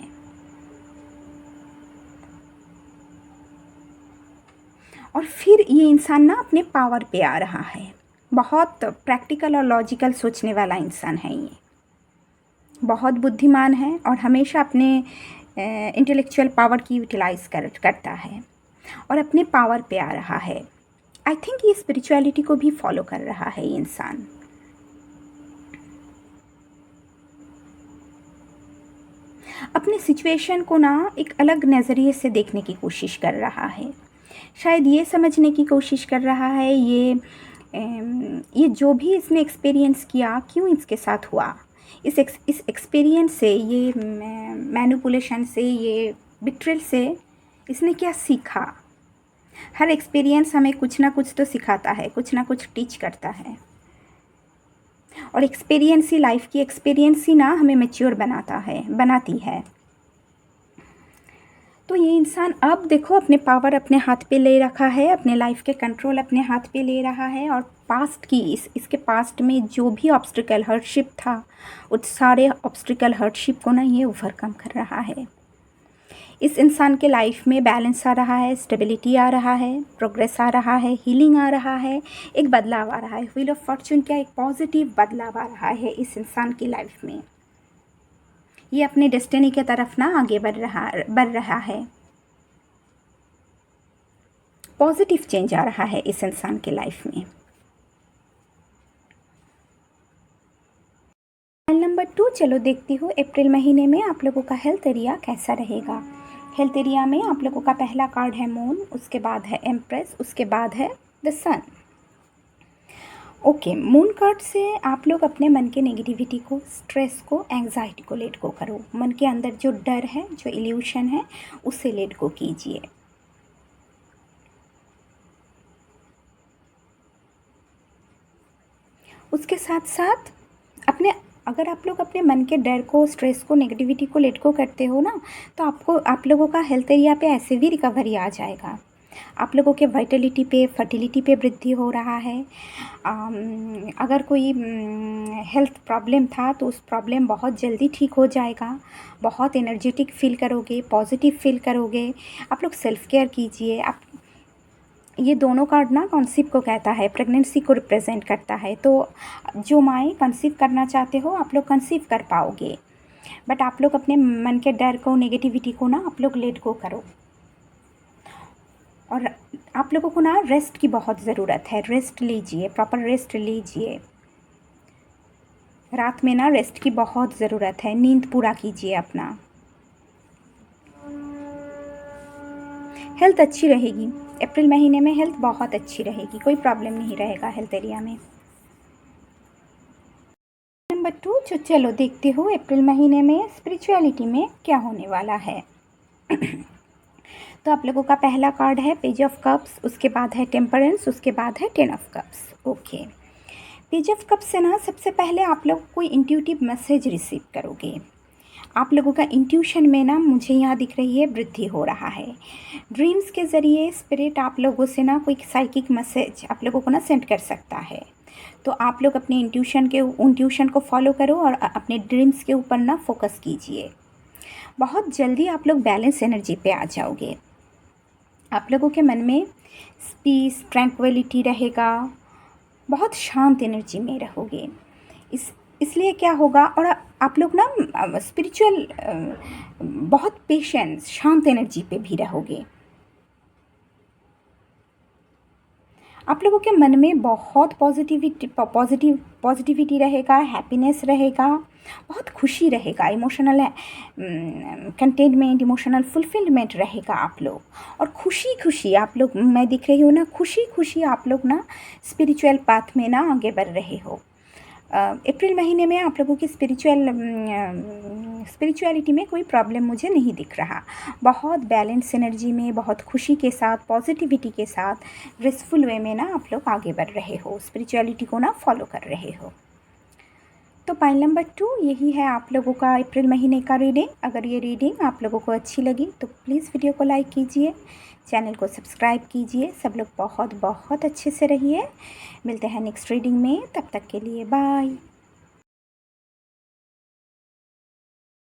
और फिर ये इंसान ना अपने पावर पे आ रहा है। बहुत प्रैक्टिकल और लॉजिकल सोचने वाला इंसान है ये, बहुत बुद्धिमान है और हमेशा अपने इंटेलेक्चुअल पावर की यूटिलाइज करता है और अपने पावर पे आ रहा है। आई थिंक ये स्पिरिचुअलिटी को भी फॉलो कर रहा है ये इंसान। अपने सिचुएशन को ना एक अलग नज़रिए से देखने की कोशिश कर रहा है। शायद ये समझने की कोशिश कर रहा है ये जो भी इसने एक्सपीरियंस किया क्यों इसके साथ हुआ, इस एक्सपीरियंस से, ये मैनिपुलेशन से, ये बिट्रेल से इसने क्या सीखा। हर एक्सपीरियंस हमें कुछ ना कुछ तो सिखाता है, कुछ ना कुछ टीच करता है, और एक्सपीरियंस ही, लाइफ की एक्सपीरियंस ही ना हमें मैच्योर बनाती है। तो ये इंसान अब देखो अपने पावर अपने हाथ पे ले रखा है, अपने लाइफ के कंट्रोल अपने हाथ पे ले रहा है, और पास्ट की इसके पास्ट में जो भी ऑब्स्टिकल हर्डशिप था उस सारे ऑब्स्टिकल हर्डशिप को ना ये ओवरकम कर रहा है। इस इंसान के लाइफ में बैलेंस आ रहा है, स्टेबिलिटी आ रहा है, प्रोग्रेस आ रहा है, हीलिंग आ रहा है, एक बदलाव आ रहा है। व्हील ऑफ फॉर्चून का एक पॉजिटिव बदलाव आ रहा है इस इंसान की लाइफ में। ये अपने डेस्टिनी के तरफ ना आगे बढ़ रहा है। पॉजिटिव चेंज आ रहा है इस इंसान के लाइफ में। नंबर 2, चलो देखती हूँ अप्रैल महीने में आप लोगों का हेल्थ एरिया कैसा रहेगा। हेल्थ एरिया में आप लोगों का पहला कार्ड है मून, उसके बाद है एम्प्रेस, उसके बाद है the sun. Okay, moon card से आप लोग अपने मन के नेगेटिविटी को, स्ट्रेस को, एंग्जाइटी को लेट गो करो। मन के अंदर जो डर है, जो इल्यूशन है, उसे लेट गो कीजिए। उसके साथ साथ अगर आप लोग अपने मन के डर को, स्ट्रेस को, नेगेटिविटी को लेट गो करते हो ना, तो आप लोगों का हेल्थ एरिया पे ऐसे भी रिकवरी आ जाएगा। आप लोगों के वाइटलिटी पे, फर्टिलिटी पे वृद्धि हो रहा है। अगर कोई हेल्थ प्रॉब्लम था तो उस प्रॉब्लम बहुत जल्दी ठीक हो जाएगा। बहुत एनर्जेटिक फील करोगे, पॉजिटिव फील करोगे। आप लोग सेल्फ केयर कीजिए। ये दोनों कार्ड ना कंसीव को कहता है, प्रेगनेंसी को रिप्रेजेंट करता है। तो जो माएँ कंसीव करना चाहते हो आप लोग कंसीव कर पाओगे, बट आप लोग अपने मन के डर को, नेगेटिविटी को ना आप लोग लेट गो करो। और आप लोगों को ना रेस्ट की बहुत ज़रूरत है। रेस्ट लीजिए, प्रॉपर रेस्ट लीजिए। रात में ना रेस्ट की बहुत ज़रूरत है, नींद पूरा कीजिए अपना। हेल्थ अच्छी रहेगी अप्रैल महीने में, हेल्थ बहुत अच्छी रहेगी, कोई प्रॉब्लम नहीं रहेगा हेल्थ एरिया में। नंबर 2, जो चलो देखते हो अप्रैल महीने में स्पिरिचुअलिटी में क्या होने वाला है। तो आप लोगों का पहला कार्ड है पेज ऑफ कप्स, उसके बाद है टेम्परेंस, उसके बाद है 10 of cups. Okay, page of cups से ना सबसे पहले आप लोग कोई इंट्यूटिव मैसेज रिसीव करोगे। आप लोगों का इंट्यूशन में ना मुझे यहाँ दिख रही है वृद्धि हो रहा है। ड्रीम्स के ज़रिए स्पिरिट आप लोगों से ना कोई साइकिक मैसेज आप लोगों को ना सेंड कर सकता है। तो आप लोग अपने इंट्यूशन को फॉलो करो और अपने ड्रीम्स के ऊपर ना फोकस कीजिए। बहुत जल्दी आप लोग बैलेंस एनर्जी पे आ जाओगे। आप लोगों के मन में पीस, ट्रैंक्विलिटी रहेगा, बहुत शांत एनर्जी में रहोगे। इसलिए क्या होगा, और आप लोग ना स्पिरिचुअल बहुत पेशेंस, शांत एनर्जी पे भी रहोगे। आप लोगों के मन में बहुत पॉजिटिविटी रहेगा, हैप्पीनेस रहेगा, बहुत खुशी रहेगा, इमोशनल कंटेनमेंट, इमोशनल फुलफिलमेंट रहेगा आप लोग। और खुशी खुशी आप लोग, मैं दिख रही हूँ ना, खुशी खुशी आप लोग ना स्पिरिचुअल पाथ में ना आगे बढ़ रहे हो। अप्रैल महीने में आप लोगों की स्पिरिचुअलिटी में कोई प्रॉब्लम मुझे नहीं दिख रहा। बहुत बैलेंस एनर्जी में, बहुत खुशी के साथ, पॉजिटिविटी के साथ, ग्रेसफुल वे में ना आप लोग आगे बढ़ रहे हो, स्पिरिचुअलिटी को ना फॉलो कर रहे हो। तो पाइल नंबर 2 यही है आप लोगों का अप्रैल महीने का रीडिंग। अगर ये रीडिंग आप लोगों को अच्छी लगी तो प्लीज़ वीडियो को लाइक कीजिए, चैनल को सब्सक्राइब कीजिए। सब लोग बहुत बहुत अच्छे से रहिए। मिलते हैं नेक्स्ट रीडिंग में, तब तक के लिए बाय।